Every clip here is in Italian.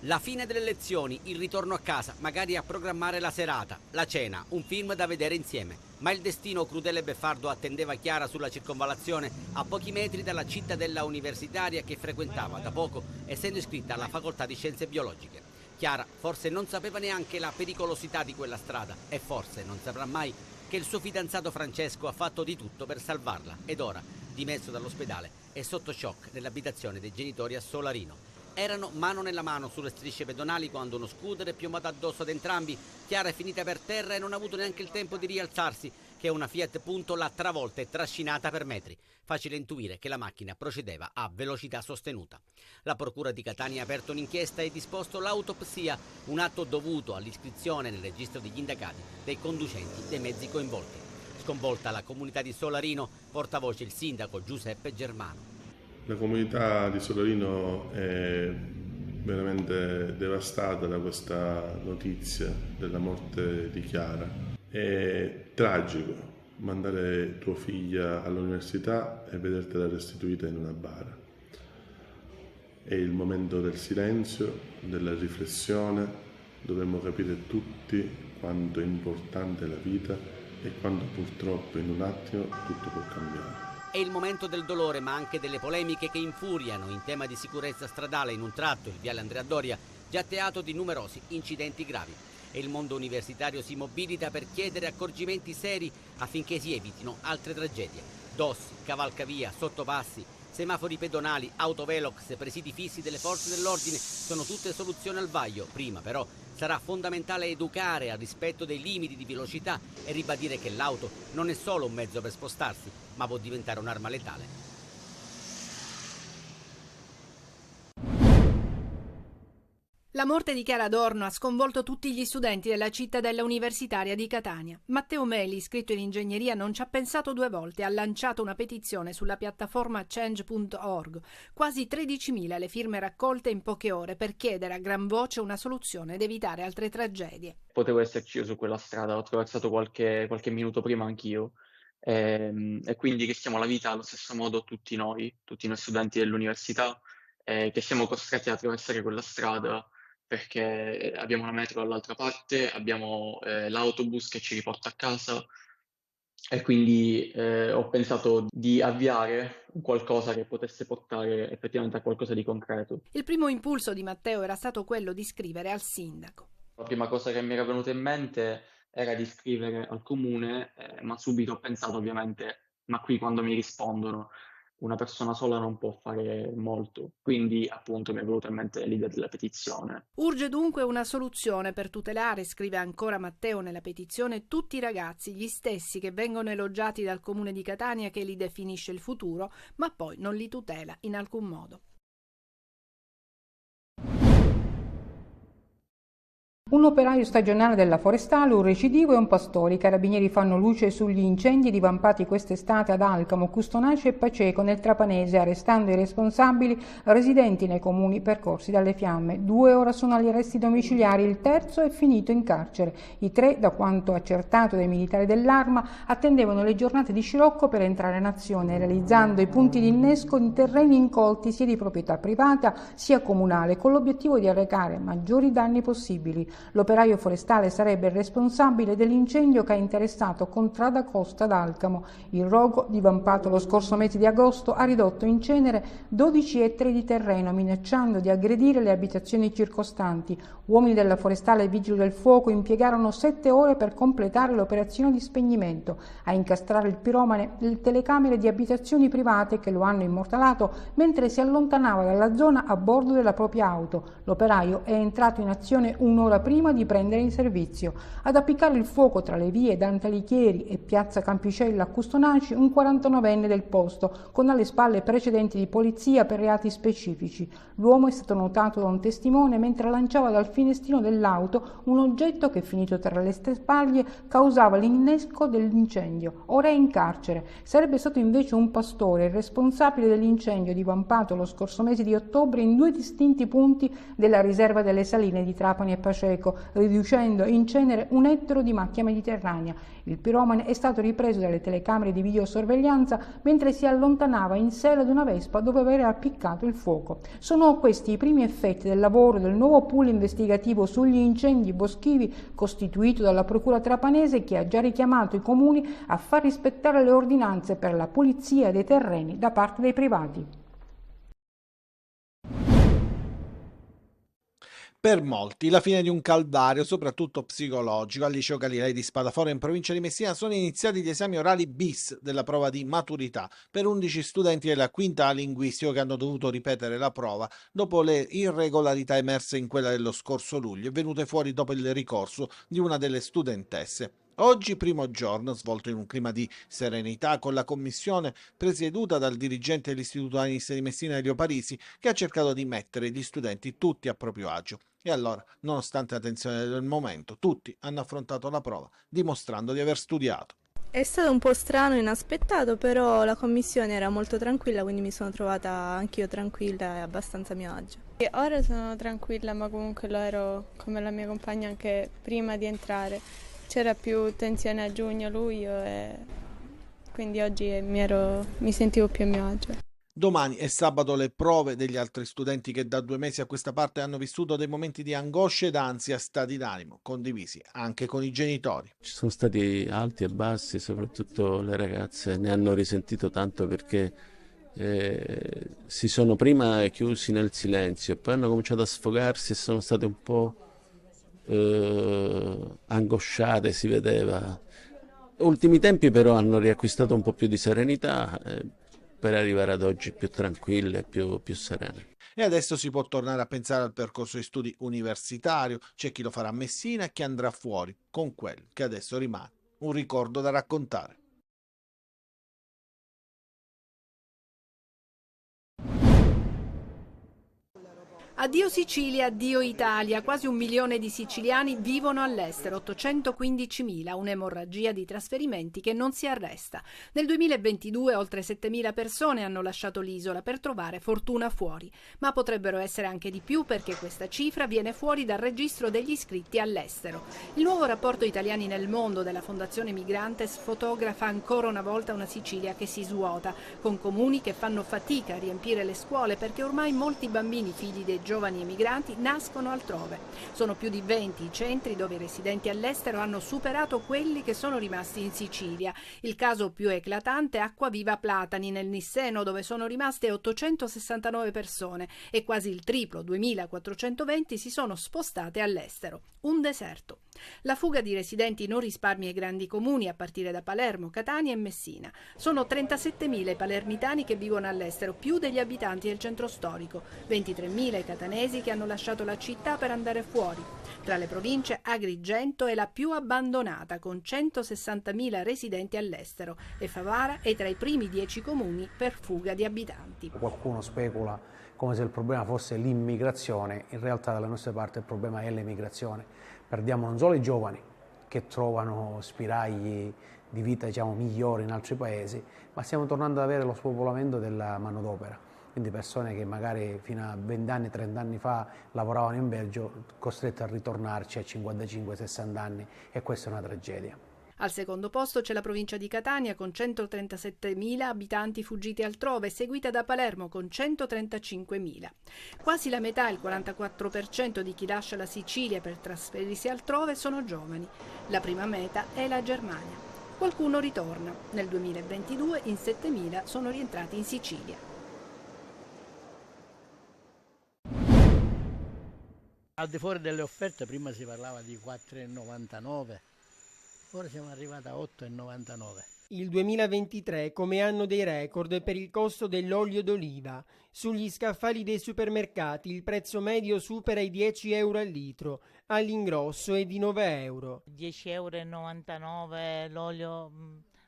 La fine delle lezioni, il ritorno a casa, magari a programmare la serata, la cena, un film da vedere insieme. Ma il destino crudele e beffardo attendeva Chiara sulla circonvallazione, a pochi metri dalla cittadella universitaria che frequentava da poco, essendo iscritta alla facoltà di scienze biologiche. Chiara forse non sapeva neanche la pericolosità di quella strada e forse non saprà mai che il suo fidanzato Francesco ha fatto di tutto per salvarla ed ora, dimesso dall'ospedale, è sotto shock nell'abitazione dei genitori a Solarino. Erano mano nella mano sulle strisce pedonali quando uno scooter è piombato addosso ad entrambi. Chiara è finita per terra e non ha avuto neanche il tempo di rialzarsi, che una Fiat Punto l'ha travolta e trascinata per metri. Facile intuire che la macchina procedeva a velocità sostenuta. La procura di Catania ha aperto un'inchiesta e disposto l'autopsia, un atto dovuto all'iscrizione nel registro degli indagati dei conducenti dei mezzi coinvolti. Sconvolta la comunità di Solarino, portavoce il sindaco Giuseppe Germano. La comunità di Solarino è veramente devastata da questa notizia della morte di Chiara. È tragico mandare tua figlia all'università e vedertela restituita in una bara. È il momento del silenzio, della riflessione. Dovremmo capire tutti quanto è importante la vita e quanto purtroppo in un attimo tutto può cambiare. È il momento del dolore, ma anche delle polemiche che infuriano in tema di sicurezza stradale in un tratto, il viale Andrea Doria, già teatro di numerosi incidenti gravi. E il mondo universitario si mobilita per chiedere accorgimenti seri affinché si evitino altre tragedie. Dossi, cavalcavia, sottopassi, semafori pedonali, autovelox, presidi fissi delle forze dell'ordine sono tutte soluzioni al vaglio. Prima però sarà fondamentale educare al rispetto dei limiti di velocità e ribadire che l'auto non è solo un mezzo per spostarsi, ma può diventare un'arma letale. La morte di Chiara Adorno ha sconvolto tutti gli studenti della cittadella universitaria di Catania. Matteo Meli, iscritto in ingegneria, non ci ha pensato due volte. Ha lanciato una petizione sulla piattaforma change.org. Quasi 13.000 le firme raccolte in poche ore per chiedere a gran voce una soluzione ed evitare altre tragedie. Potevo esserci io su quella strada, ho attraversato qualche minuto prima anch'io. E quindi rischiamo la vita allo stesso modo tutti noi studenti dell'università, che siamo costretti ad attraversare quella strada perché abbiamo la metro dall'altra parte, abbiamo l'autobus che ci riporta a casa e quindi ho pensato di avviare qualcosa che potesse portare effettivamente a qualcosa di concreto. Il primo impulso di Matteo era stato quello di scrivere al sindaco. La prima cosa che mi era venuta in mente era di scrivere al comune, ma subito ho pensato ovviamente, ma qui quando mi rispondono una persona sola non può fare molto, quindi appunto mi è venuta in mente l'idea della petizione. Urge dunque una soluzione per tutelare, scrive ancora Matteo nella petizione, tutti i ragazzi, gli stessi che vengono elogiati dal comune di Catania che li definisce il futuro, ma poi non li tutela in alcun modo. Un operaio stagionale della Forestale, un recidivo e un pastore. I carabinieri fanno luce sugli incendi divampati quest'estate ad Alcamo, Custonaci e Paceco nel Trapanese, arrestando i responsabili residenti nei comuni percorsi dalle fiamme. 2 ora sono agli arresti domiciliari, il terzo è finito in carcere. I 3, da quanto accertato dai militari dell'Arma, attendevano le giornate di scirocco per entrare in azione, realizzando i punti di innesco in terreni incolti sia di proprietà privata sia comunale, con l'obiettivo di arrecare maggiori danni possibili. L'operaio forestale sarebbe il responsabile dell'incendio che ha interessato Contrada Costa ad Alcamo. Il rogo, divampato lo scorso mese di agosto, ha ridotto in cenere 12 ettari di terreno, minacciando di aggredire le abitazioni circostanti. Uomini della Forestale e Vigili del Fuoco impiegarono 7 ore per completare l'operazione di spegnimento. A incastrare il piromane le telecamere di abitazioni private che lo hanno immortalato mentre si allontanava dalla zona a bordo della propria auto. L'operaio è entrato in azione un'ora prima di prendere in servizio. Ad appiccare il fuoco tra le vie Dante Alighieri e piazza Campicella a Custonaci un 49enne del posto, con alle spalle precedenti di polizia per reati specifici. L'uomo è stato notato da un testimone mentre lanciava dal finestrino dell'auto un oggetto che, finito tra le spaglie, causava l'innesco dell'incendio. Ora è in carcere. Sarebbe stato invece un pastore il responsabile dell'incendio divampato lo scorso mese di ottobre in 2 distinti punti della riserva delle Saline di Trapani e Paceco. greco, riducendo in cenere un ettaro di macchia mediterranea. Il piromane è stato ripreso dalle telecamere di videosorveglianza mentre si allontanava in sella ad una Vespa dove aveva appiccato il fuoco. Sono questi i primi effetti del lavoro del nuovo pool investigativo sugli incendi boschivi costituito dalla Procura trapanese, che ha già richiamato i comuni a far rispettare le ordinanze per la pulizia dei terreni da parte dei privati. Per molti la fine di un calvario, soprattutto psicologico. Al liceo Galilei di Spadafora in provincia di Messina sono iniziati gli esami orali bis della prova di maturità per 11 studenti della quinta A linguistico che hanno dovuto ripetere la prova dopo le irregolarità emerse in quella dello scorso luglio e venute fuori dopo il ricorso di una delle studentesse. Oggi primo giorno svolto in un clima di serenità con la commissione presieduta dal dirigente dell'Istituto Anis di Messina Elio Parisi, che ha cercato di mettere gli studenti tutti a proprio agio. E allora, nonostante la tensione del momento, tutti hanno affrontato la prova dimostrando di aver studiato. È stato un po' strano e inaspettato, però la commissione era molto tranquilla, quindi mi sono trovata anch'io tranquilla e abbastanza a mio agio. E ora sono tranquilla, ma comunque lo ero come la mia compagna anche prima di entrare. C'era più tensione a giugno, luglio e quindi oggi mi sentivo più a mio agio. Domani è sabato le prove degli altri studenti che da 2 mesi a questa parte hanno vissuto dei momenti di angoscia ed ansia, stati d'animo condivisi anche con i genitori. Ci sono stati alti e bassi, soprattutto le ragazze ne hanno risentito tanto perché si sono prima chiusi nel silenzio e poi hanno cominciato a sfogarsi e sono state un po' angosciate, si vedeva. Ultimi tempi però hanno riacquistato un po' più di serenità per arrivare ad oggi più tranquille, più serene. E adesso si può tornare a pensare al percorso di studi universitario, c'è chi lo farà a Messina e chi andrà fuori con quello che adesso rimane un ricordo da raccontare. Addio Sicilia, addio Italia. Quasi 1 milione di siciliani vivono all'estero, 815.000, un'emorragia di trasferimenti che non si arresta. Nel 2022 oltre 7.000 persone hanno lasciato l'isola per trovare fortuna fuori, ma potrebbero essere anche di più perché questa cifra viene fuori dal registro degli iscritti all'estero. Il nuovo rapporto Italiani nel mondo della Fondazione Migrantes fotografa ancora una volta una Sicilia che si svuota, con comuni che fanno fatica a riempire le scuole perché ormai molti bambini figli dei giovani emigranti nascono altrove. Sono più di 20 i centri dove i residenti all'estero hanno superato quelli che sono rimasti in Sicilia. Il caso più eclatante è Acquaviva Platani nel Nisseno, dove sono rimaste 869 persone e quasi il triplo, 2.420, si sono spostate all'estero. Un deserto. La fuga di residenti non risparmia i grandi comuni a partire da Palermo, Catania e Messina. Sono 37.000 i palermitani che vivono all'estero, più degli abitanti del centro storico, 23.000 i catanesi che hanno lasciato la città per andare fuori. Tra le province Agrigento è la più abbandonata, con 160.000 residenti all'estero, e Favara è tra i primi 10 comuni per fuga di abitanti. Qualcuno specula come se il problema fosse l'immigrazione, in realtà dalle nostre parti il problema è l'emigrazione. Perdiamo non solo i giovani che trovano spiragli di vita migliori in altri paesi, ma stiamo tornando ad avere lo spopolamento della manodopera. Quindi persone che magari fino a 20 anni, 30 anni fa lavoravano in Belgio, costrette a ritornarci a 55-60 anni, e questa è una tragedia. Al secondo posto c'è la provincia di Catania con 137.000 abitanti fuggiti altrove, seguita da Palermo con 135.000. Quasi la metà, il 44% di chi lascia la Sicilia per trasferirsi altrove sono giovani. La prima meta è la Germania. Qualcuno ritorna. Nel 2022 in 7.000 sono rientrati in Sicilia. Al di fuori delle offerte prima si parlava di 4,99, ora siamo arrivati a 8,99. Il 2023 come anno dei record per il costo dell'olio d'oliva. Sugli scaffali dei supermercati il prezzo medio supera i 10 euro al litro, all'ingrosso è di 9 euro. 10,99 euro l'olio,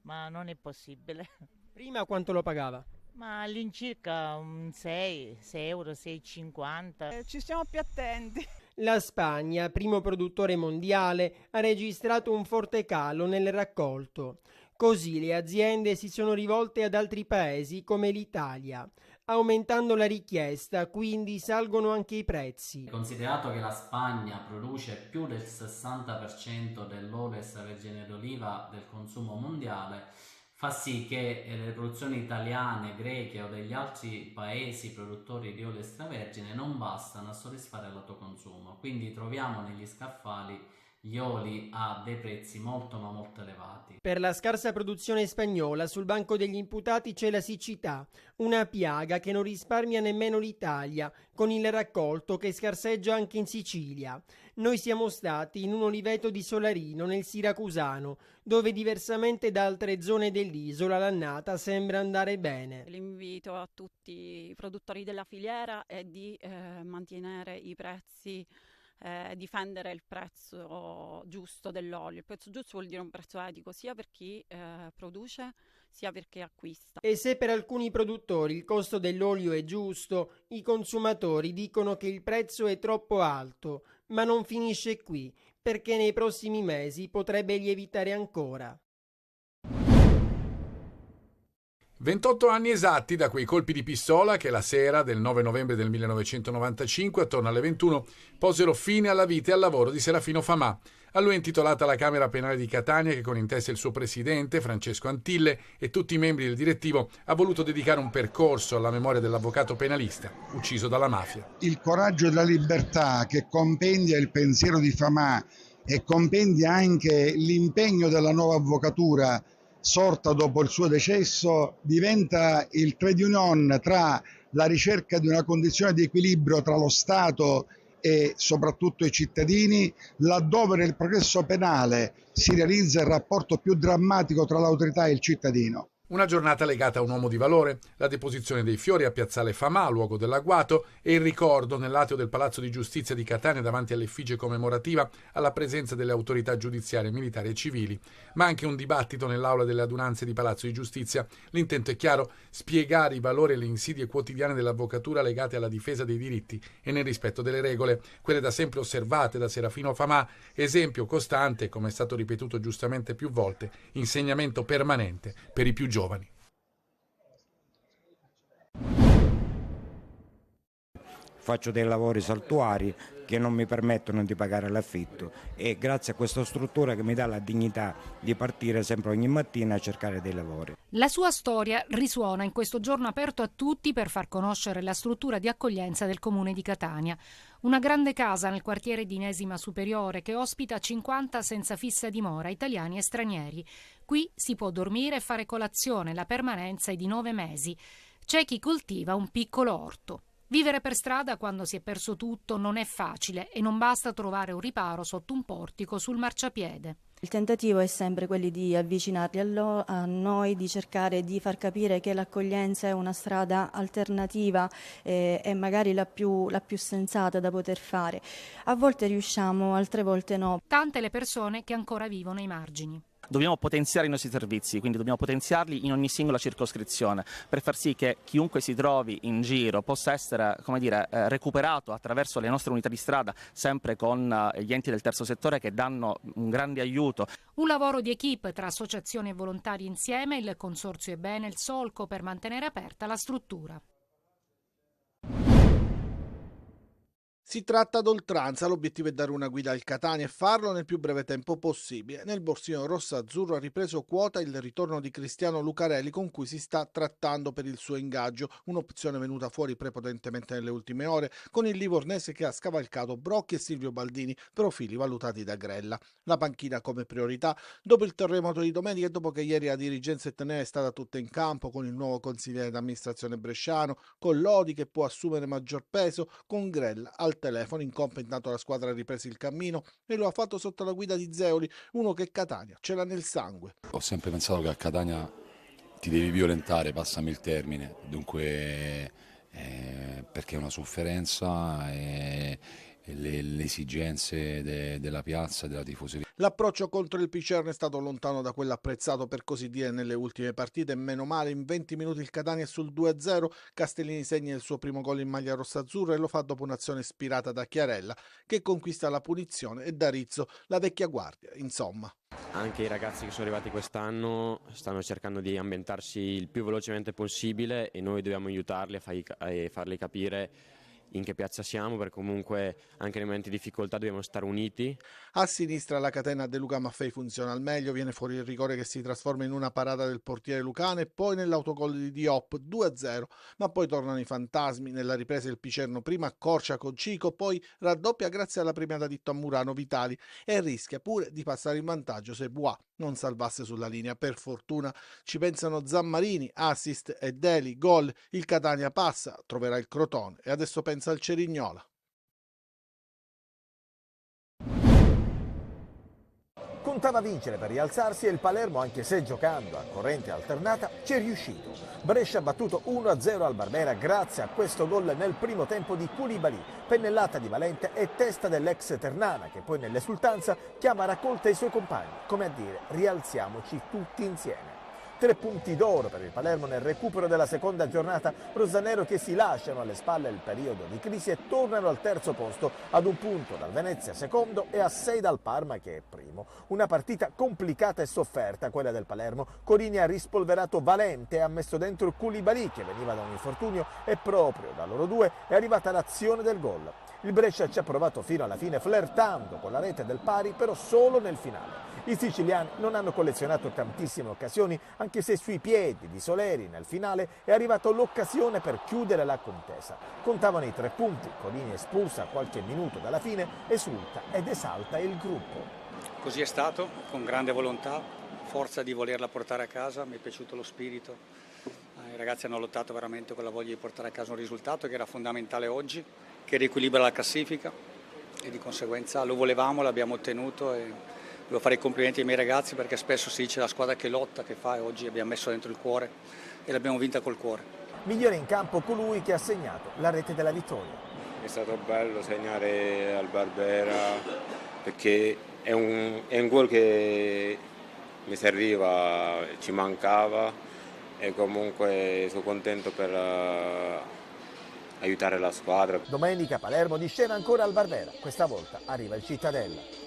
ma non è possibile. Prima quanto lo pagava? Ma all'incirca 6 euro, 6,50. Ci stiamo più attenti. La Spagna, primo produttore mondiale, ha registrato un forte calo nel raccolto. Così le aziende si sono rivolte ad altri paesi come l'Italia. Aumentando la richiesta, quindi salgono anche i prezzi. Considerato che la Spagna produce più del 60% dell'olio extravergine d'oliva del consumo mondiale, fa sì che le produzioni italiane, greche o degli altri paesi produttori di olio extravergine non bastano a soddisfare l'autoconsumo. Quindi troviamo negli scaffali gli oli a dei prezzi molto ma molto elevati. Per la scarsa produzione spagnola sul banco degli imputati c'è la siccità, una piaga che non risparmia nemmeno l'Italia, con il raccolto che scarseggia anche in Sicilia. Noi siamo stati in un oliveto di Solarino, nel Siracusano, dove diversamente da altre zone dell'isola l'annata sembra andare bene. L'invito a tutti i produttori della filiera è di mantenere i prezzi, difendere il prezzo giusto dell'olio. Il prezzo giusto vuol dire un prezzo etico sia per chi produce sia per chi acquista. E se per alcuni produttori il costo dell'olio è giusto, i consumatori dicono che il prezzo è troppo alto, ma non finisce qui, perché nei prossimi mesi potrebbe lievitare ancora. 28 anni esatti da quei colpi di pistola che la sera del 9 novembre del 1995, attorno alle 21, posero fine alla vita e al lavoro di Serafino Famà. A lui è intitolata la Camera Penale di Catania che con in testa il suo presidente, Francesco Antille, e tutti i membri del direttivo ha voluto dedicare un percorso alla memoria dell'avvocato penalista, ucciso dalla mafia. Il coraggio della libertà che compendia il pensiero di Famà e compendia anche l'impegno della nuova avvocatura sorta dopo il suo decesso, diventa il trade union tra la ricerca di una condizione di equilibrio tra lo Stato e soprattutto i cittadini, laddove nel processo penale si realizza il rapporto più drammatico tra l'autorità e il cittadino. Una giornata legata a un uomo di valore, la deposizione dei fiori a Piazzale Famà, luogo dell'agguato, e il ricordo nell'atrio del Palazzo di Giustizia di Catania davanti all'effigie commemorativa alla presenza delle autorità giudiziarie, militari e civili, ma anche un dibattito nell'aula delle adunanze di Palazzo di Giustizia. L'intento è chiaro: spiegare i valori e le insidie quotidiane dell'avvocatura legate alla difesa dei diritti e nel rispetto delle regole, quelle da sempre osservate da Serafino Famà, esempio costante, come è stato ripetuto giustamente più volte, insegnamento permanente per i più giovani. Faccio dei lavori saltuari che non mi permettono di pagare l'affitto e grazie a questa struttura che mi dà la dignità di partire sempre ogni mattina a cercare dei lavori. La sua storia risuona in questo giorno aperto a tutti per far conoscere la struttura di accoglienza del comune di Catania. Una grande casa nel quartiere di Inesima Superiore che ospita 50 senza fissa dimora, italiani e stranieri. Qui si può dormire e fare colazione, la permanenza è di 9 mesi. C'è chi coltiva un piccolo orto. Vivere per strada quando si è perso tutto non è facile e non basta trovare un riparo sotto un portico sul marciapiede. Il tentativo è sempre quello di avvicinarli a noi, di cercare di far capire che l'accoglienza è una strada alternativa e magari la più sensata da poter fare. A volte riusciamo, altre volte no. Tante le persone che ancora vivono ai margini. Dobbiamo potenziare i nostri servizi, quindi dobbiamo potenziarli in ogni singola circoscrizione per far sì che chiunque si trovi in giro possa essere, recuperato attraverso le nostre unità di strada, sempre con gli enti del terzo settore che danno un grande aiuto. Un lavoro di equipe tra associazioni e volontari insieme, il Consorzio è bene il solco per mantenere aperta la struttura. Si tratta d'oltranza, l'obiettivo è dare una guida al Catania e farlo nel più breve tempo possibile. Nel borsino rosso-azzurro ha ripreso quota il ritorno di Cristiano Lucarelli, con cui si sta trattando per il suo ingaggio, un'opzione venuta fuori prepotentemente nelle ultime ore, con il livornese che ha scavalcato Brocchi e Silvio Baldini, profili valutati da Grella. La panchina come priorità dopo il terremoto di domenica e dopo che ieri la dirigenza etnea è stata tutta in campo, con il nuovo consigliere d'amministrazione bresciano, con Lodi che può assumere maggior peso, con Grella al telefono. In campo intanto la squadra ha ripreso il cammino e lo ha fatto sotto la guida di Zeoli, uno che Catania ce l'ha nel sangue. Ho sempre pensato che a Catania ti devi violentare, passami il termine, dunque perché è una sofferenza e le esigenze della piazza, della tifoseria. L'approccio contro il Picerno è stato lontano da quello apprezzato per così dire nelle ultime partite e meno male in 20 minuti il Catania è sul 2-0, Castellini segna il suo primo gol in maglia rossaazzurra e lo fa dopo un'azione ispirata da Chiarella che conquista la punizione e da Rizzo la vecchia guardia, insomma. Anche i ragazzi che sono arrivati quest'anno stanno cercando di ambientarsi il più velocemente possibile e noi dobbiamo aiutarli a farli capire in che piazza siamo, perché comunque anche nei momenti di difficoltà dobbiamo stare uniti. A sinistra la catena De Luca Maffei funziona al meglio, viene fuori il rigore che si trasforma in una parata del portiere lucano e poi nell'autogol di Diop 2-0, ma poi tornano i fantasmi, nella ripresa il Picerno prima accorcia con Cico, poi raddoppia grazie alla premiata di Murano Vitali e rischia pure di passare in vantaggio se Bois non salvasse sulla linea. Per fortuna ci pensano Zammarini, assist e Deli, gol, il Catania passa, troverà il Crotone e adesso pensa al Cerignola. Contava vincere per rialzarsi e il Palermo, anche se giocando a corrente alternata, ci è riuscito. Brescia ha battuto 1-0 al Barbera grazie a questo gol nel primo tempo di Koulibaly, pennellata di Valente e testa dell'ex Ternana che poi nell'esultanza chiama a raccolta i suoi compagni, come a dire rialziamoci tutti insieme. 3 punti d'oro per il Palermo nel recupero della seconda giornata, rosanero che si lasciano alle spalle il periodo di crisi e tornano al terzo posto ad 1 punto dal Venezia secondo e a 6 dal Parma che è primo. Una partita complicata e sofferta quella del Palermo. Corini ha rispolverato Valente e ha messo dentro Koulibaly che veniva da un infortunio e proprio da loro due è arrivata l'azione del gol. Il Brescia ci ha provato fino alla fine flirtando con la rete del pari però solo nel finale. I siciliani non hanno collezionato tantissime occasioni anche se sui piedi di Soleri nel finale è arrivata l'occasione per chiudere la contesa. Contavano i 3 punti, Corini espulsa a qualche minuto dalla fine, esulta ed esalta il gruppo. Così è stato, con grande volontà, forza di volerla portare a casa, mi è piaciuto lo spirito. I ragazzi hanno lottato veramente con la voglia di portare a casa un risultato che era fondamentale oggi, che riequilibra la classifica e di conseguenza lo volevamo, l'abbiamo ottenuto e devo fare i complimenti ai miei ragazzi perché spesso si dice la squadra che lotta, che fa e oggi abbiamo messo dentro il cuore e l'abbiamo vinta col cuore. Migliore in campo colui che ha segnato la rete della vittoria. È stato bello segnare al Barbera perché è un gol che mi serviva, ci mancava e comunque sono contento per aiutare la squadra. Domenica Palermo di scena ancora al Barbera, questa volta arriva il Cittadella.